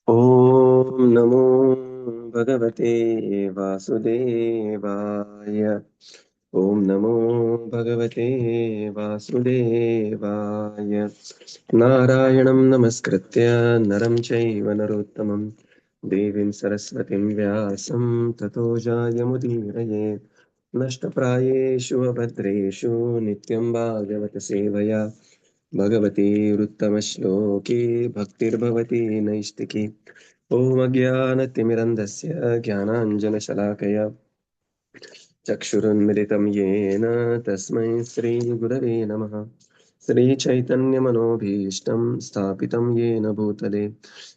ॐ नमो भगवते वासुदेवाय। ॐ नमो भगवते वासुदेवाय। नारायणं नमस्कृत्य नरं चैव नरोत्तमं देवीं सरस्वतीं व्यासं ततो जायमुदीरये। नष्टप्रायेषु अभद्रेषु नित्यं भागवत सेवया भगवतीरुत्तमश्लोके भक्तिर्भवति नैष्टिकी। ॐ अज्ञानतिमिरन्धस्य ज्ञानाञ्जनशलाकया चक्षुरुन्मिलितं येन तस्मै श्रीगुरवे नमः। श्रीचैतन्यमनोभीष्टं स्थापितं येन भूतले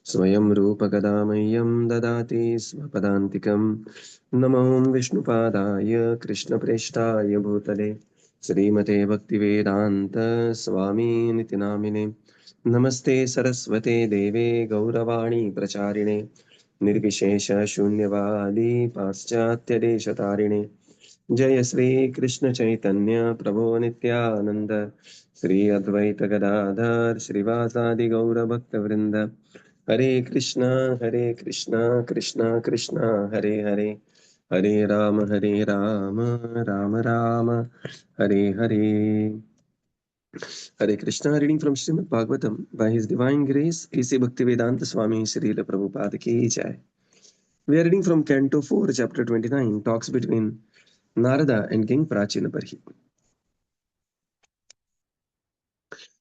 स्वयं रूपकदा मह्यं ददाति स्वपदान्तिकं। नमो विष्णुपादाय कृष्णप्रेष्ठाय भूतले श्रीमते भक्तिवेदान्त स्वामीनिति नामिने। नमस्ते सरस्वते देवे गौरवाणी प्रचारिणे निर्विशेष शून्यवादी पाश्चात्यदेशतारिणे। जय श्री कृष्ण चैतन्य प्रभो नित्यानंद श्री अद्वैत गदाधर श्रीवासादि गौर भक्त वृंद। हरे कृष्णा कृष्णा कृष्णा हरे हरे, हरे Ram Ram Ram Hare Hare. Hare Krishna, reading from Srimad Bhagavatam by His Divine Grace, A.C. Bhaktivedanta Swami Srila Prabhupada Ki Jai. We are reading from Canto 4, Chapter 29, Talks between Narada and King Prachinaparhi.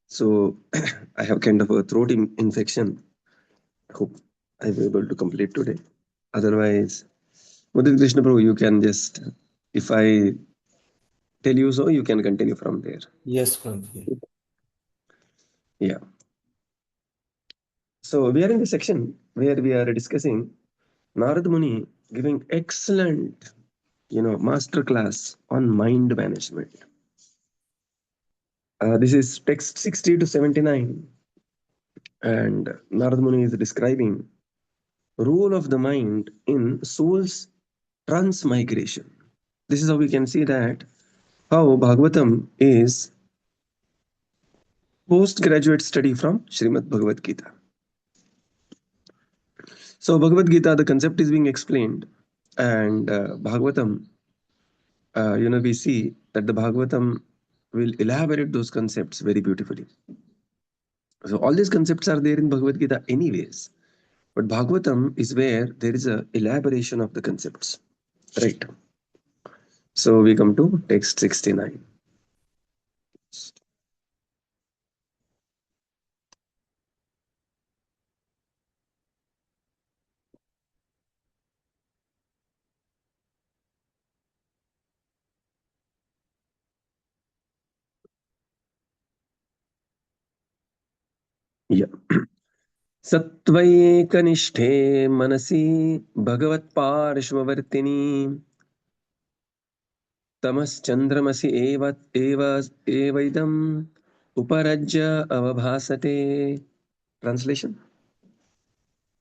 So, I have kind of a throat infection. Hope I will be able to complete today. Otherwise, Mudit Krishna Prabhu, you can just, if I tell you so, you can continue from there. Yes, Prabhu. Yeah. So, we are in the section where we are discussing Narad Muni giving excellent, master class on mind management. This is text 60 to 79, and Narad Muni is describing role of the mind in soul's transmigration. This is how we can see that how Bhagavatam is postgraduate study from Srimad Bhagavad Gita. So Bhagavad Gita, the concept is being explained, and Bhagavatam, we see that the Bhagavatam will elaborate those concepts very beautifully. So all these concepts are there in Bhagavad Gita anyways, but Bhagavatam is where there is a elaboration of the concepts, right? So we come to text 69. Yeah. सत्त्वैकनिष्ठे मनसि भगवत्पार्श्ववर्तिनि तमश्चन्द्रमसि एवैदम् उपरज्य avabhasate. Translation.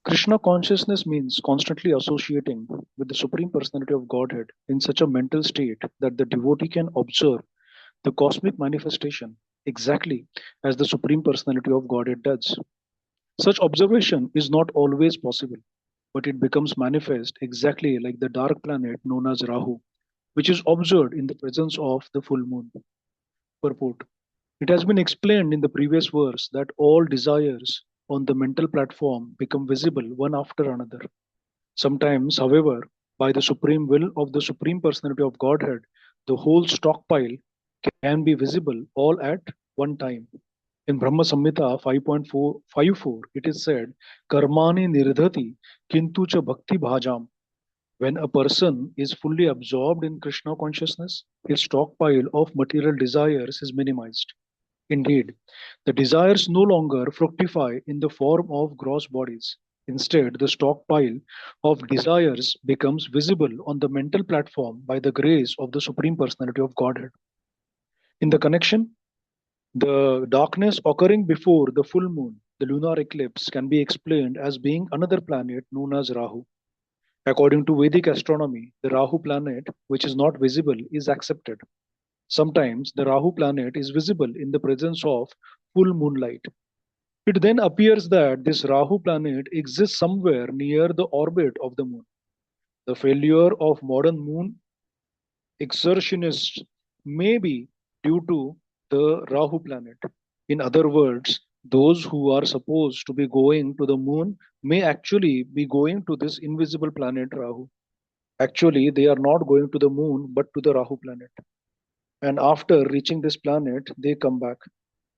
Krishna consciousness means constantly associating with the Supreme Personality of Godhead in such a mental state that the devotee can observe the cosmic manifestation exactly as the Supreme Personality of Godhead does. Such observation is not always possible, but it becomes manifest exactly like the dark planet known as Rahu, which is observed in the presence of the full moon. Purport. It has been explained in the previous verse that all desires on the mental platform become visible one after another. Sometimes, however, by the supreme will of the Supreme Personality of Godhead, the whole stockpile can be visible all at one time. In Brahma Samhita 5.454, it is said, Karmani nirdhati kintu cha bhakti bhajam. When a person is fully absorbed in Krishna consciousness, his stockpile of material desires is minimized. Indeed, the desires no longer fructify in the form of gross bodies. Instead, the stockpile of desires becomes visible on the mental platform by the grace of the Supreme Personality of Godhead. In the connection, the darkness occurring before the full moon, the lunar eclipse, can be explained as being another planet known as Rahu. According to Vedic astronomy, the Rahu planet, which is not visible, is accepted. Sometimes the Rahu planet is visible in the presence of full moonlight. It then appears that this Rahu planet exists somewhere near the orbit of the moon. The failure of modern moon exertionists may be due to the Rahu planet. In other words, those who are supposed to be going to the moon may actually be going to this invisible planet Rahu. Actually, they are not going to the moon but to the Rahu planet. And after reaching this planet, they come back.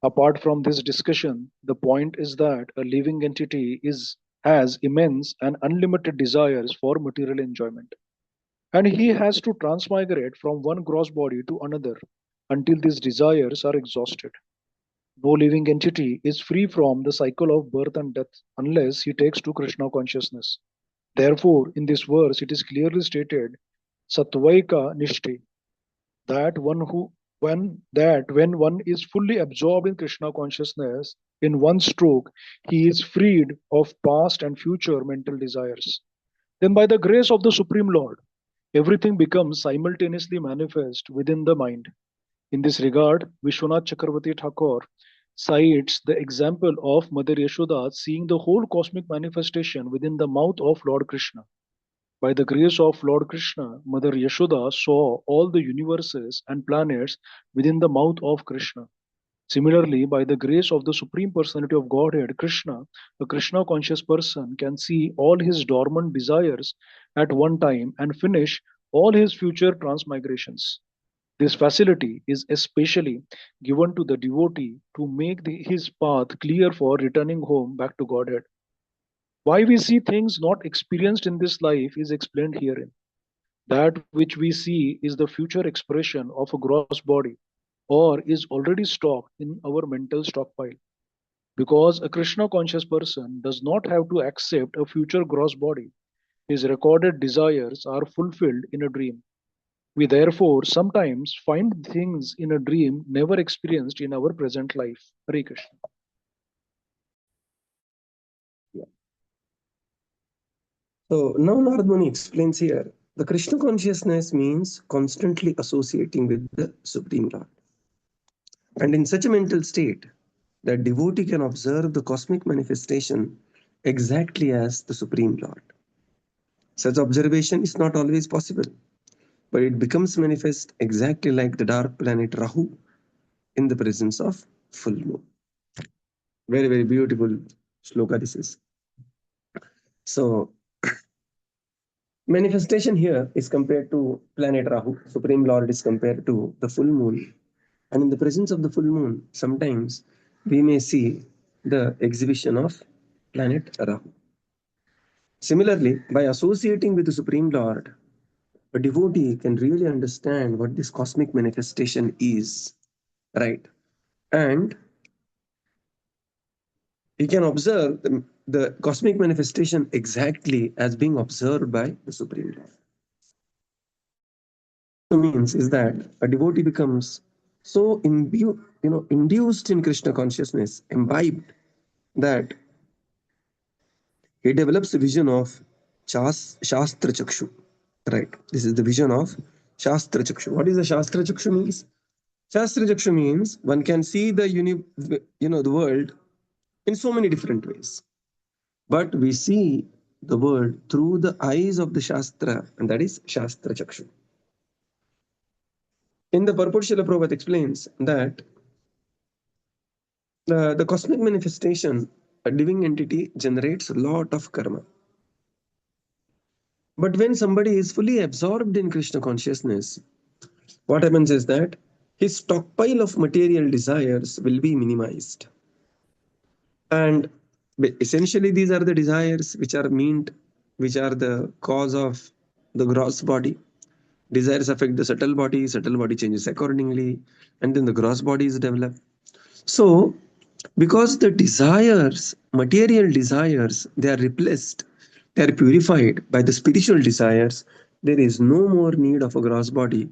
Apart from this discussion, the point is that a living entity has immense and unlimited desires for material enjoyment, and he has to transmigrate from one gross body to another until these desires are exhausted. No living entity is free from the cycle of birth and death unless he takes to Krishna consciousness. Therefore, in this verse, it is clearly stated, Satvaika Nishti, that when one is fully absorbed in Krishna consciousness, in one stroke, he is freed of past and future mental desires. Then, by the grace of the Supreme Lord, everything becomes simultaneously manifest within the mind. In this regard, Vishwanath Chakravarti Thakur cites the example of Mother Yashoda seeing the whole cosmic manifestation within the mouth of Lord Krishna. By the grace of Lord Krishna, Mother Yashoda saw all the universes and planets within the mouth of Krishna. Similarly, by the grace of the Supreme Personality of Godhead, Krishna, a Krishna conscious person can see all his dormant desires at one time and finish all his future transmigrations. This facility is especially given to the devotee to make his path clear for returning home back to Godhead. Why we see things not experienced in this life is explained herein. That which we see is the future expression of a gross body or is already stocked in our mental stockpile. Because a Krishna conscious person does not have to accept a future gross body, his recorded desires are fulfilled in a dream. We therefore sometimes find things in a dream never experienced in our present life. Hare Krishna. Yeah. So now Narad Muni explains here the Krishna consciousness means constantly associating with the Supreme Lord. And in such a mental state, that devotee can observe the cosmic manifestation exactly as the Supreme Lord. Such observation is not always possible, but it becomes manifest exactly like the dark planet Rahu in the presence of full moon. Very, very beautiful shloka this is. So, manifestation here is compared to planet Rahu. Supreme Lord is compared to the full moon. And in the presence of the full moon, sometimes we may see the exhibition of planet Rahu. Similarly, by associating with the Supreme Lord, a devotee can really understand what this cosmic manifestation is, right? And he can observe the cosmic manifestation exactly as being observed by the Supreme Lord. What it means is that a devotee becomes so induced in Krishna consciousness, imbibed, that he develops the vision of Shastra Chakshu. Right. This is the vision of Shastra Chakshu. What is the Shastra Chakshu means? Shastra Chakshu means one can see the world in so many different ways. But we see the world through the eyes of the Shastra, and that is Shastra Chakshu. In the purport, Srila Prabhupada explains that the cosmic manifestation, a living entity, generates a lot of karma. But when somebody is fully absorbed in Krishna consciousness, what happens is that his stockpile of material desires will be minimized. And essentially, these are the desires which are the cause of the gross body. Desires affect the subtle body changes accordingly, and then the gross body is developed. So, because the desires, material desires, they are replaced, they are purified by the spiritual desires, there is no more need of a gross body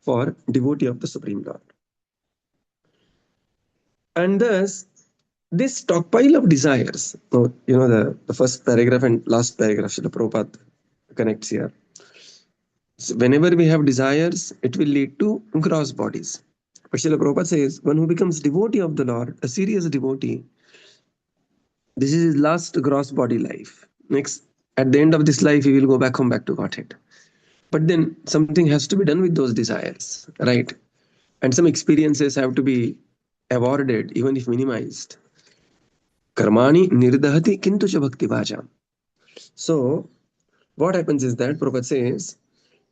for devotee of the Supreme Lord. And thus, this stockpile of desires, the first paragraph and last paragraph, Srila Prabhupada connects here. So whenever we have desires, it will lead to gross bodies. But Srila Prabhupada says, one who becomes devotee of the Lord, a serious devotee, This is his last gross body life. Next, at the end of this life, he will go back home, back to Godhead. But then something has to be done with those desires, right? And some experiences have to be avoided, even if minimized. Karmani nirdahati kintu cha bhakti vajam. So, what happens is that Prabhupada says,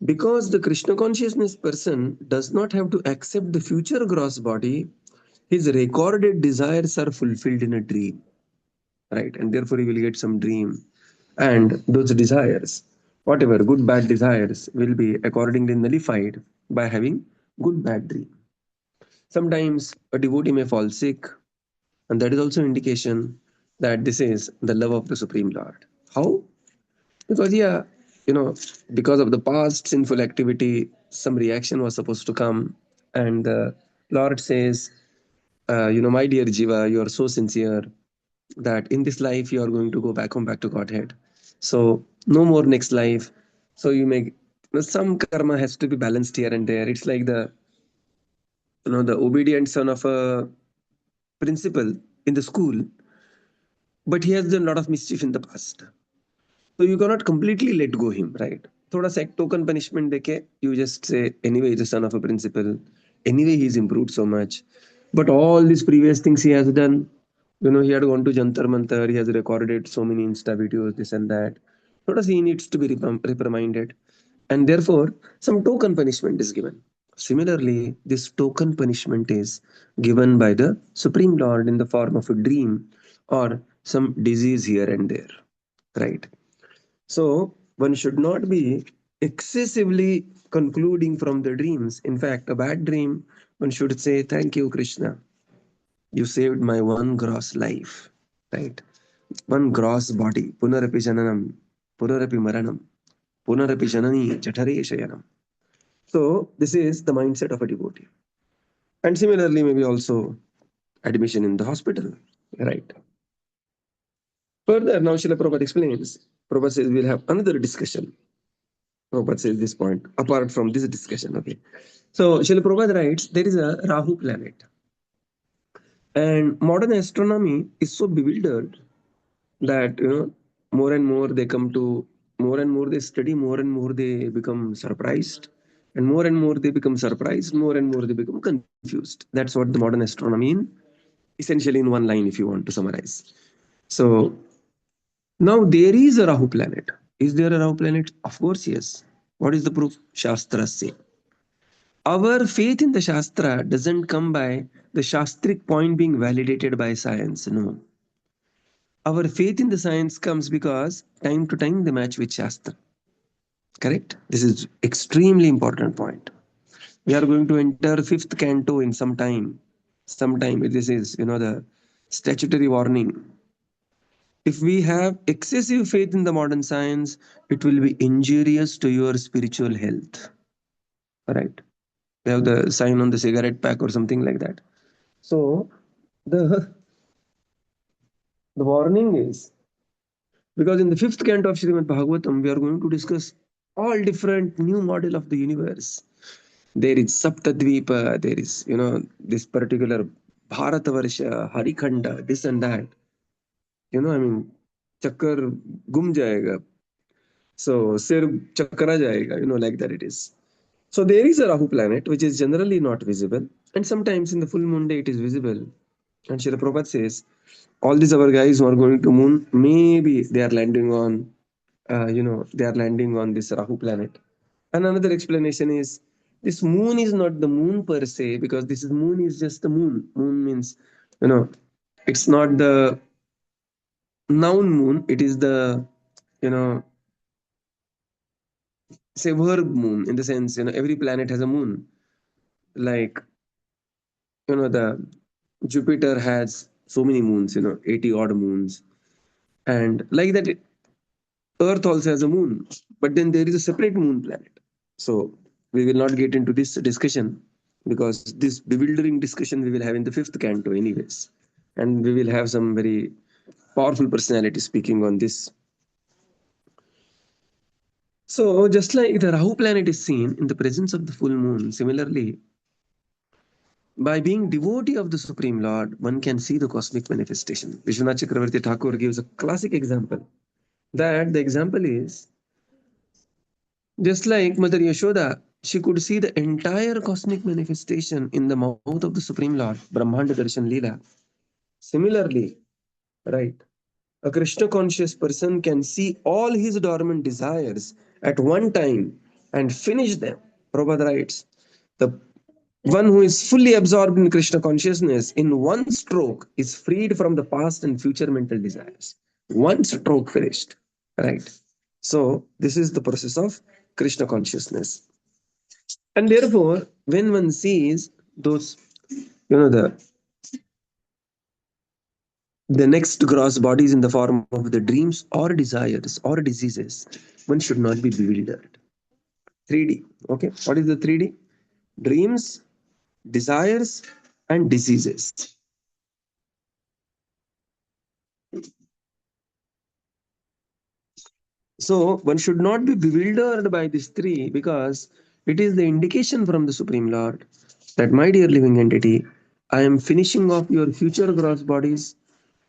because the Krishna consciousness person does not have to accept the future gross body, his recorded desires are fulfilled in a dream, right? And therefore, he will get some dream. And those desires, whatever good bad desires, will be accordingly nullified by having good bad dream. Sometimes a devotee may fall sick, and that is also indication that this is the love of the Supreme Lord. How? Because, yeah, because of the past sinful activity, some reaction was supposed to come, and the Lord says, my dear Jiva, you are so sincere that in this life you are going to go back home, back to Godhead. So no more next life. So some karma has to be balanced here and there. It's like the obedient son of a principal in the school, but he has done a lot of mischief in the past. So you cannot completely let go him, right? थोड़ा सा एक token punishment देके, you just say, anyway, he's the son of a principal. Anyway, he's improved so much. But all these previous things he has done, he had gone to Jantar Mantar, he has recorded so many Insta videos, this and that. थोड़ा सा he needs to be reprimanded. And therefore, some token punishment is given. Similarly, this token punishment is given by the Supreme Lord in the form of a dream or some disease here and there, right? So one should not be excessively concluding from the dreams. In fact, a bad dream, one should say, "Thank you, Krishna. You saved my one gross life." Right? One gross body. Punarapi jananam, punarapi maranam, punarapi janani jatare shayanam. So this is the mindset of a devotee. And similarly, maybe also admission in the hospital. Right? Further, now Srila Prabhupada explains. Prabhupada says we'll have another discussion. Prabhupada says this point, apart from this discussion. Okay. So Srila Prabhupada writes, there is a Rahu planet. And modern astronomy is so bewildered that, more and more they come to, more and more they study, more and more they become surprised. And more they become surprised, more and more they become confused. That's what the modern astronomy in, essentially in one line, if you want to summarize. So now there is a Rahu planet. Is there a Rahu planet? Of course, yes. What is the proof? Shastras say. Our faith in the Shastra doesn't come by the Shastric point being validated by science. No. Our faith in the science comes because time to time they match with Shastra. Correct? This is extremely important point. We are going to enter fifth canto in some time. Sometime this is, the statutory warning. If we have excessive faith in the modern science, it will be injurious to your spiritual health. Right? They have the sign on the cigarette pack or something like that. So the warning is, because in the fifth canto of Srimad Bhagavatam, we are going to discuss all different new model of the universe. There is Saptadvipa, there is, this particular Bharatavarsha, Harikhanda, this and that. Chakkar gum jayega. So, sir chakra jayega, like that it is. So there is a Rahu planet, which is generally not visible. And sometimes in the full moon day, it is visible. And Srila Prabhupada says, all these other guys who are going to moon, maybe they are landing on, they are landing on this Rahu planet. And another explanation is, this moon is not the moon per se, because this moon is just the moon. Moon means, it's not the noun moon. It is the, you know, say verb moon, in the sense, every planet has a moon. Like, the Jupiter has so many moons, 80 odd moons. And like that, Earth also has a moon, but then there is a separate moon planet. So we will not get into this discussion, because this bewildering discussion we will have in the fifth canto, anyways. And we will have some very powerful personality speaking on this. So just like the Rahu planet is seen in the presence of the full moon, similarly, By being devotee of the Supreme Lord, one can see the cosmic manifestation. Vishwanath Chakravarti Thakur gives a classic example. That the example is just like Mother Yashoda, she could see the entire cosmic manifestation in the mouth of the Supreme Lord, Brahmanda Darshan Leela. Similarly, right, a Krishna conscious person can see all his dormant desires at one time and finish them. Prabhupada writes, the one who is fully absorbed in Krishna consciousness in one stroke is freed from the past and future mental desires. One stroke finished. Right. So, this is the process of Krishna consciousness. And therefore, when one sees those, the next gross bodies in the form of the dreams or desires or diseases, one should not be bewildered. 3D. Okay. What is the 3D? Dreams, desires, and diseases. So one should not be bewildered by these three because it is the indication from the Supreme Lord that, my dear living entity, I am finishing off your future gross bodies.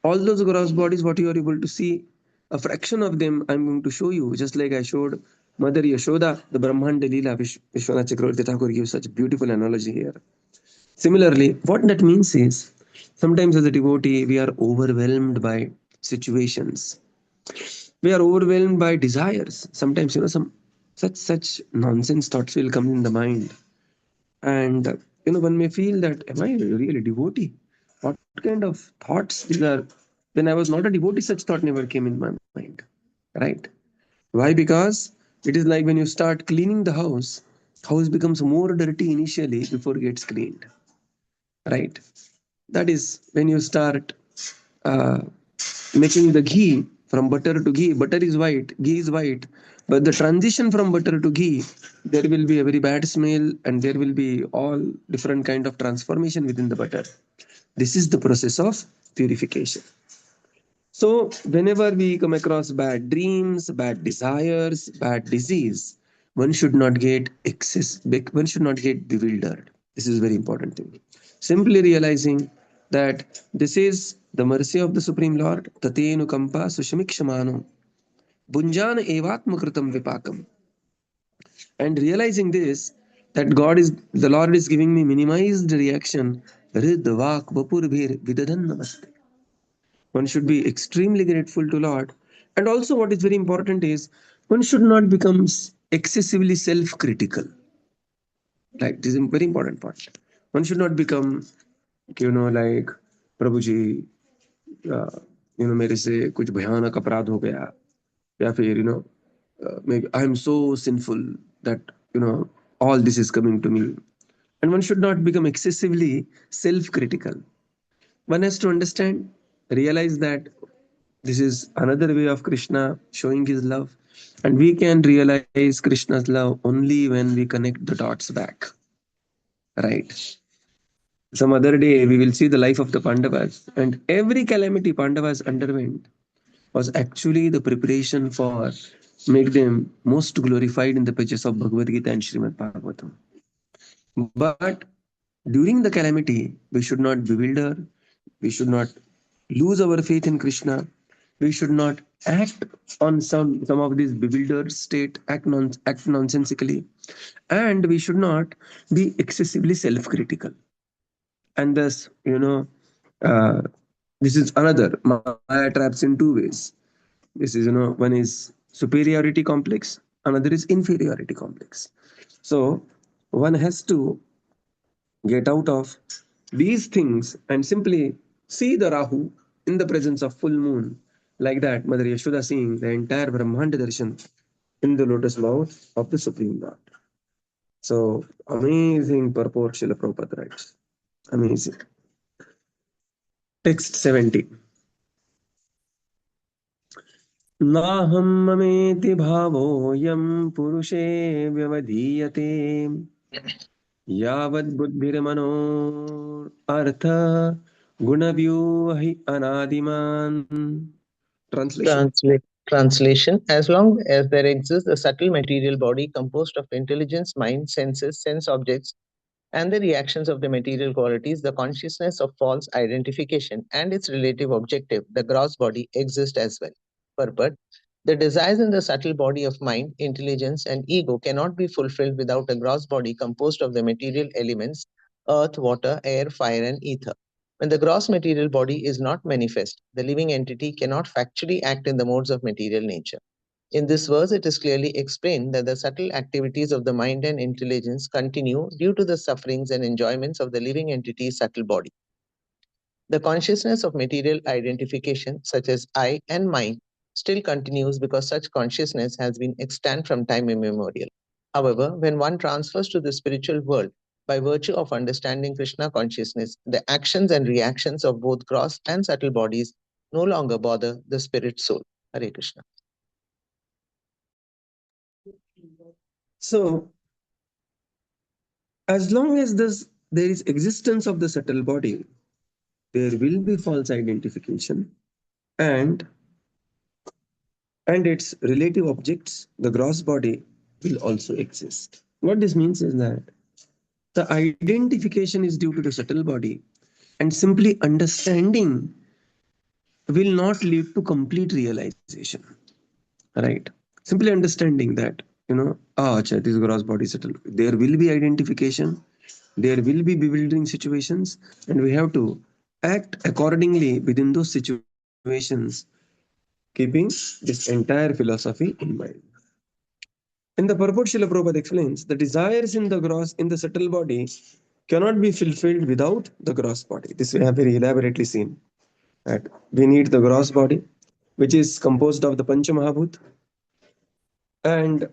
All those gross bodies, what you are able to see, a fraction of them I'm going to show you, just like I showed Mother Yashoda, the Brahmanda Leela. Vishwanath Chakravarti Thakur gives such a beautiful analogy here. Similarly, what that means is sometimes as a devotee, we are overwhelmed by situations, we are overwhelmed by desires. Sometimes some such nonsense thoughts will come in the mind, and one may feel that, am I really a devotee? What kind of thoughts these are? When I was not a devotee, such thought never came in my mind, right? Why? Because it is like when you start cleaning the house becomes more dirty initially before it gets cleaned, right? That is when you start uh, making the ghee from butter to ghee. Butter is white, ghee is white, but the transition from butter to ghee, there will be a very bad smell, and there will be all different kind of transformation within the butter. This is the process of purification. So whenever we come across bad dreams, bad desires, bad disease, one should not get one should not get bewildered. This is very important thing. Simply realizing that this is the mercy of the Supreme Lord, tatenu kampa sushamikshamano, bunjana evatmakritam vipakam. And realizing this, that the Lord is giving me minimized reaction, rid vak vapur bhir vidadan namaste. One should be extremely grateful to Lord. And also what is very important is one should not become excessively self-critical. Like this is a very important part. One should not become, like, प्रभु जी, मेरे से कुछ भयानक अपराध हो गया, या फिर maybe I am so sinful that all this is coming to me. And one should not become excessively self-critical. One has to understand, realize that this is another way of Krishna showing his love, and we can realize Krishna's love only when we connect the dots back, right? Some other day we will see the life of the Pandavas, and every calamity Pandavas underwent was actually the preparation for make them most glorified in the pages of Bhagavad Gita and Srimad Bhagavatam. But during the calamity, we should not bewilder, we should not lose our faith in Krishna, we should not act on some of these bewildered state, act nonsensically, and we should not be excessively self-critical. And thus, uh, this is another Maya traps in two ways. This is, one is superiority complex, another is inferiority complex. So one has to get out of these things and simply see the Rahu in the presence of full moon. Like that, Mother Yashoda seeing the entire Brahmanda Darshan in the lotus mouth of the Supreme Lord. So amazing purport Srila Prabhupada writes. Amazing. Text 70. नाहं ममेति भावोऽयं पुरुषे व्यवधीयते यावद्बुद्धिर्मनो अर्थ गुणव्यूहि अनादिमान्. Translation. Translation. As long as there exists a subtle material body composed of intelligence, mind, senses, sense objects, and the reactions of the material qualities, the consciousness of false identification and its relative objective, the gross body, exist as well. Purport: the desires in the subtle body of mind, intelligence, and ego cannot be fulfilled without a gross body composed of the material elements earth, water, air, fire, and ether. When the gross material body is not manifest, the living entity cannot factually act in the modes of material nature. In this verse, it is clearly explained that the subtle activities of the mind and intelligence continue due to the sufferings and enjoyments of the living entity's subtle body. The consciousness of material identification, such as I and mine, still continues because such consciousness has been extant from time immemorial. However, when one transfers to the spiritual world by virtue of understanding Krishna consciousness, the actions and reactions of both gross and subtle bodies no longer bother the spirit soul. Hare Krishna. So, as long as there is existence of the subtle body, there will be false identification and its relative objects, the gross body, will also exist. What this means is that the identification is due to the subtle body, and simply understanding will not lead to complete realization. Right? Simply understanding that, acha, this gross body subtle. There will be identification, there will be bewildering situations, and we have to act accordingly within those situations, keeping this entire philosophy in mind. In the purport, Srila Prabhupada explains the desires in the subtle body cannot be fulfilled without the gross body. This we have very elaborately seen. That we need the gross body, which is composed of the Pancha Mahabhut. And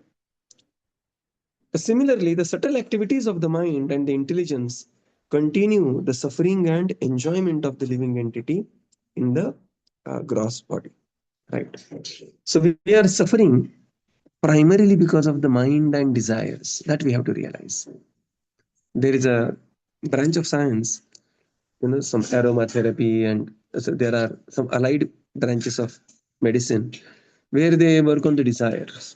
similarly, the subtle activities of the mind and the intelligence continue the suffering and enjoyment of the living entity in the gross body. Right. So we are suffering primarily because of the mind and desires. That we have to realize. There is a branch of science, some aromatherapy, and so there are some allied branches of medicine where they work on the desires,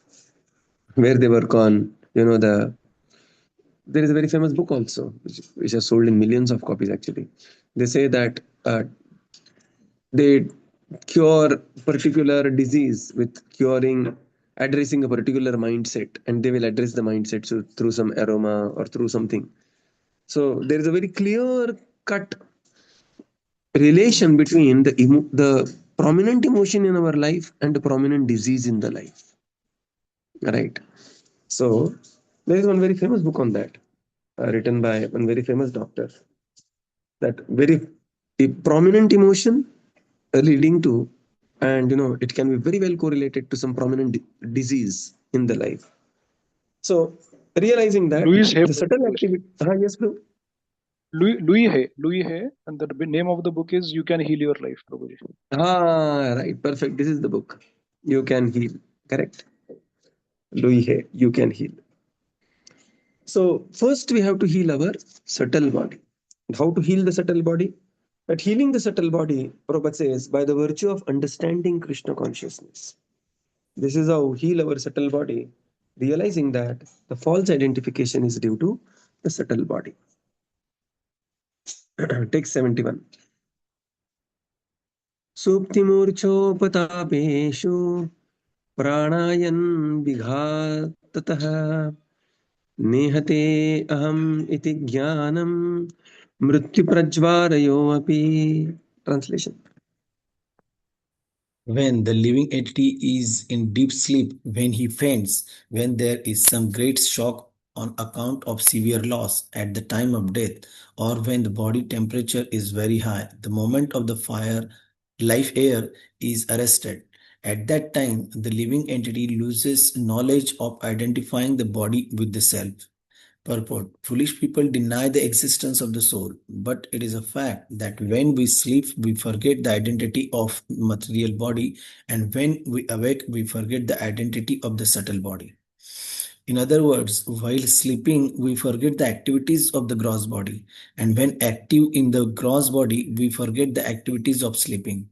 where they work on, there is a very famous book also, which has sold in millions of copies actually. They say that they cure particular disease with addressing a particular mindset, and they will address the mindset through some aroma or through something. So there is a very clear cut relation between the prominent emotion in our life and the prominent disease in the life. Right. So there is one very famous book on that, written by one very famous doctor. That very prominent emotion leading to, and it can be very well correlated to some prominent disease in the life. So realizing that the subtle activity. Yes, bro. Louis Hay, and the name of the book is "You Can Heal Your Life," Prabhuji. Right, perfect. This is the book. You Can Heal. Correct. Louis Hay, You Can Heal. So first we have to heal our subtle body. How to heal the subtle body? But healing the subtle body, Prabhupada says, by the virtue of understanding Krishna consciousness. This is how heal our subtle body, realizing that the false identification is due to the subtle body. Text 71. Suptimurchopatapeshu pranayan vighatatah nehate aham iti jnanam mrityu prajvarayo api. Translation. When the living entity is in deep sleep, when he faints, when there is some great shock on account of severe loss at the time of death, or when the body temperature is very high, the moment of the life air is arrested. At that time, the living entity loses knowledge of identifying the body with the self. Purport: foolish people deny the existence of the soul, but it is a fact that when we sleep, we forget the identity of material body, and when we awake, we forget the identity of the subtle body. In other words, while sleeping, we forget the activities of the gross body, and when active in the gross body, we forget the activities of sleeping.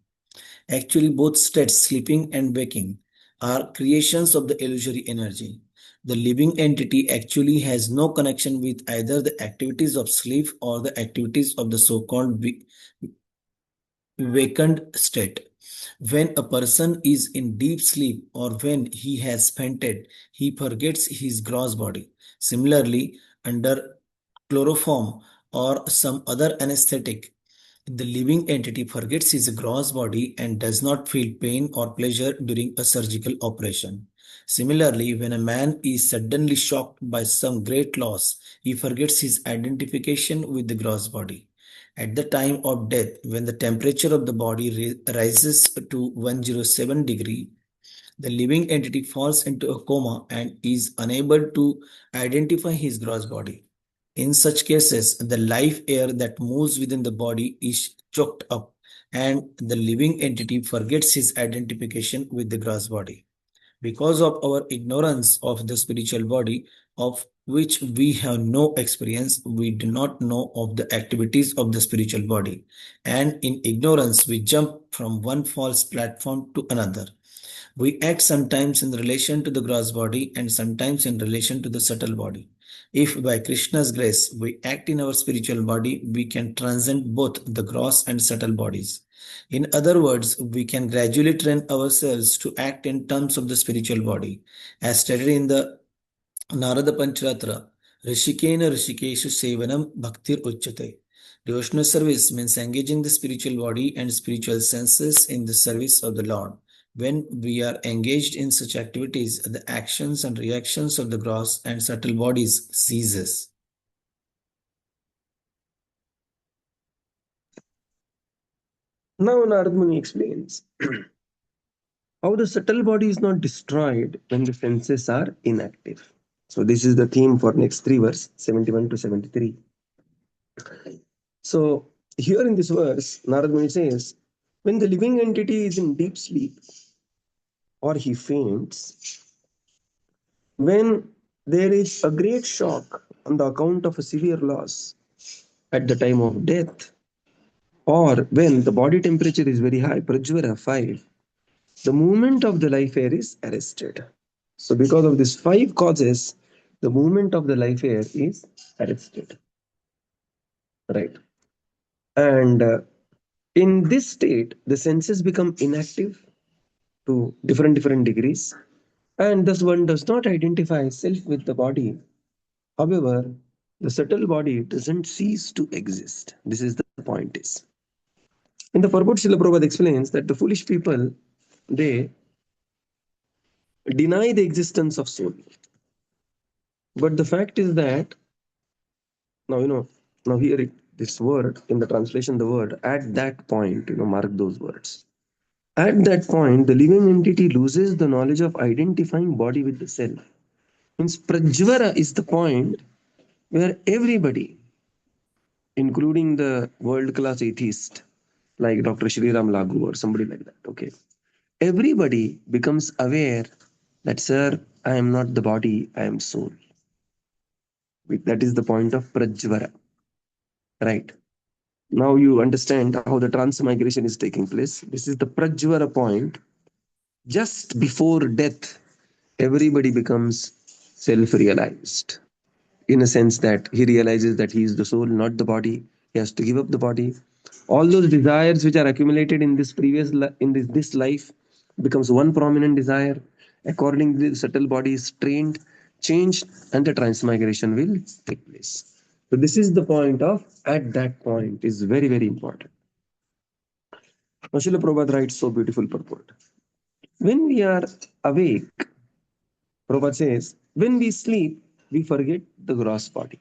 Actually, both states, sleeping and waking, are creations of the illusory energy. The living entity actually has no connection with either the activities of sleep or the activities of the so-called vacant state. When a person is in deep sleep or when he has fainted, he forgets his gross body. Similarly, under chloroform or some other anesthetic, the living entity forgets his gross body and does not feel pain or pleasure during a surgical operation. Similarly, when a man is suddenly shocked by some great loss, he forgets his identification with the gross body. At the time of death, when the temperature of the body rises to 107 degree, the living entity falls into a coma and is unable to identify his gross body. In such cases, the life air that moves within the body is choked up and the living entity forgets his identification with the gross body. Because of our ignorance of the spiritual body, of which we have no experience, we do not know of the activities of the spiritual body. And in ignorance, we jump from one false platform to another. We act sometimes in relation to the gross body and sometimes in relation to the subtle body. If by Krishna's grace we act in our spiritual body, we can transcend both the gross and subtle bodies. In other words, we can gradually train ourselves to act in terms of the spiritual body. As stated in the Narada Pancharatra, Rishikena Rishikesha Sevanam Bhaktir Uchyate. Devotional service means engaging the spiritual body and spiritual senses in the service of the Lord. When we are engaged in such activities, the actions and reactions of the gross and subtle bodies ceases. Now Narad Muni explains how the subtle body is not destroyed when the senses are inactive. So this is the theme for next three verse, 71 to 73. So here in this verse, Narad Muni says, when the living entity is in deep sleep or he faints, when there is a great shock on the account of a severe loss at the time of death, or when the body temperature is very high, Prajvara 5, the movement of the life air is arrested. So because of these five causes, the movement of the life air is arrested. Right. And in this state, the senses become inactive to different degrees, and thus one does not identify self with the body. However, the subtle body doesn't cease to exist. This is the point is. In the purport, Srila Prabhupada explains that the foolish people, they deny the existence of soul. But the fact is that now now here this word in the translation, the word at that point, mark those words. At that point, the living entity loses the knowledge of identifying body with the self. Means Prajvara is the point where everybody, including the world-class atheist like Dr. Shriram Lagu or somebody like that, okay, everybody becomes aware that, sir, I am not the body, I am soul. That is the point of Prajvara. Right. Now you understand how the transmigration is taking place. This is the Prajvara point. Just before death, everybody becomes self-realized, in a sense that he realizes that he is the soul, not the body. He has to give up the body. All those desires which are accumulated in this this life becomes one prominent desire. Accordingly, the subtle body is trained, changed, and the transmigration will take place. So this is the point of at that point is very important. Now, Srila Prabhupada writes so beautiful purport. When we are awake, Prabhupada says, when we sleep, we forget the gross body.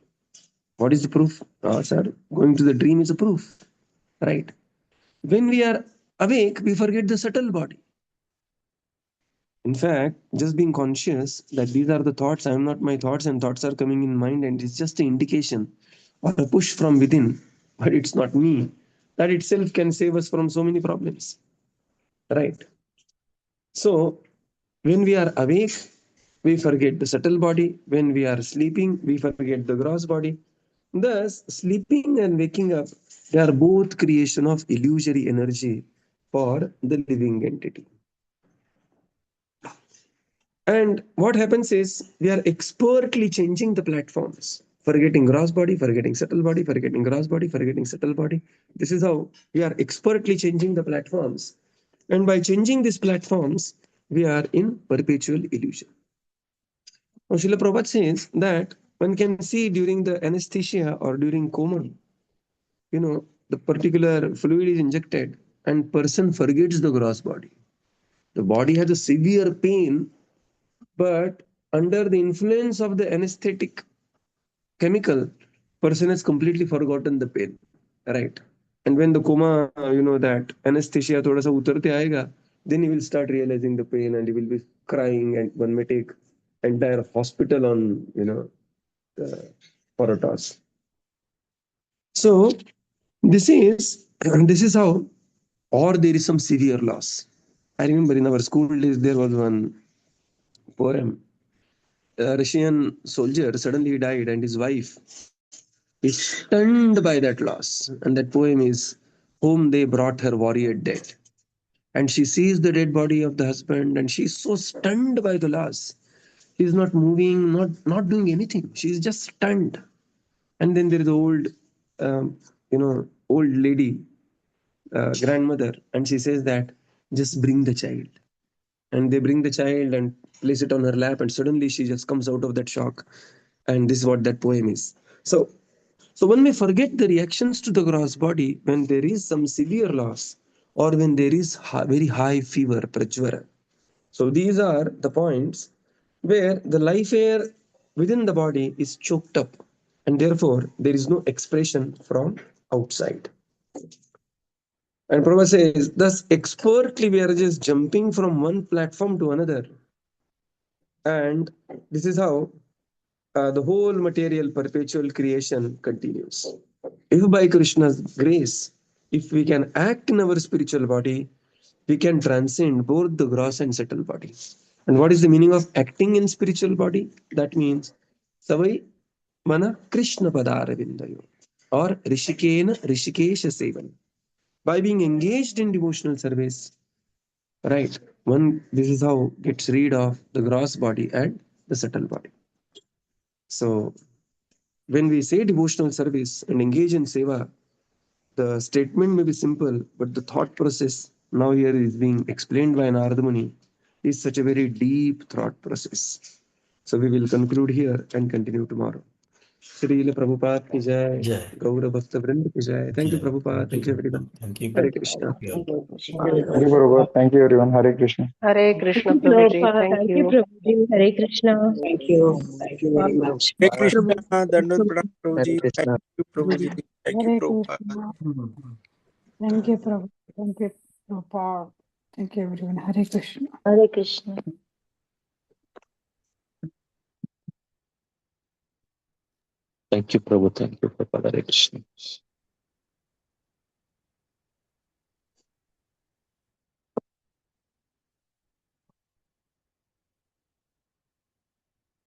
What is the proof? Sir, going to the dream is a proof, right? When we are awake, we forget the subtle body. In fact, just being conscious that these are the thoughts, I am not my thoughts, and thoughts are coming in mind, and it's just an indication or a push from within, but it's not me. That itself can save us from so many problems, right? So, when we are awake, we forget the subtle body. When we are sleeping, we forget the gross body. Thus, sleeping and waking up, they are both creation of illusory energy for the living entity. And what happens is we are expertly changing the platforms, forgetting gross body, forgetting subtle body, forgetting gross body, forgetting subtle body. This is how we are expertly changing the platforms. And by changing these platforms, we are in perpetual illusion. Now, Srila Prabhupada says that one can see during the anesthesia or during coma, the particular fluid is injected and person forgets the gross body. The body has a severe pain, but under the influence of the anesthetic chemical, person has completely forgotten the pain, right? And when the coma, that anesthesia thoda sa utarte aayega, then he will start realizing the pain and he will be crying, and one may take entire hospital on, for a toss. So this is this is how, or there is some severe loss. I remember in our school days there was one poem. A Russian soldier suddenly died, and his wife is stunned by that loss. And that poem is, "Home they brought her warrior dead." And she sees the dead body of the husband, and she's so stunned by the loss. She's not moving, not doing anything. She's just stunned. And then there is old lady, grandmother, and she says that, "Just bring the child." And they bring the child and place it on her lap, and suddenly she just comes out of that shock. And this is what that poem is. So one may forget the reactions to the gross body when there is some severe loss or when there is very high fever, prajvara. So these are the points where the life air within the body is choked up, and therefore there is no expression from outside. And Prabhupada says, thus expertly we are just jumping from one platform to another. And this is how the whole material perpetual creation continues. If by Krishna's grace, if we can act in our spiritual body, we can transcend both the gross and subtle body. And what is the meaning of acting in spiritual body? That means Savai Mana Krishna Padaravindayo, or Rishikena Rishikesha Sevan. By being engaged in devotional service, right? This is how gets rid of the gross body and the subtle body. So when we say devotional service and engage in seva, the statement may be simple, but the thought process now here is being explained by Narada Muni is such a very deep thought process. So we will conclude here and continue tomorrow. Srila Prabhupada ki jai, Jai. Gaura Bhakta Vrinda ki jai. Thank you, Jai. Prabhupada. Thank you, everyone. Thank you. Hare Krishna. Yeah. Thank you. Thank you, Prabhupada. Thank you, everyone. Hare Krishna. Hare Krishna, Thank you, Prabhuji. Prabhupada. Thank Thank you, you. Prabhuji. Hare Krishna. Thank you. Thank you very much. Hare Bye. Krishna, Dandot Hare Pranam Hare Prabhuji. Thank Krishna. you, Prabhuji. Thank you, Prabhupada. Krishna. Thank you, Prabhupada. Thank you, Prabhupada. Thank you, everyone. Hare Krishna. Hare Krishna. Thank you, Prabhu. Thank you, Prabhupada. Hare Krishna.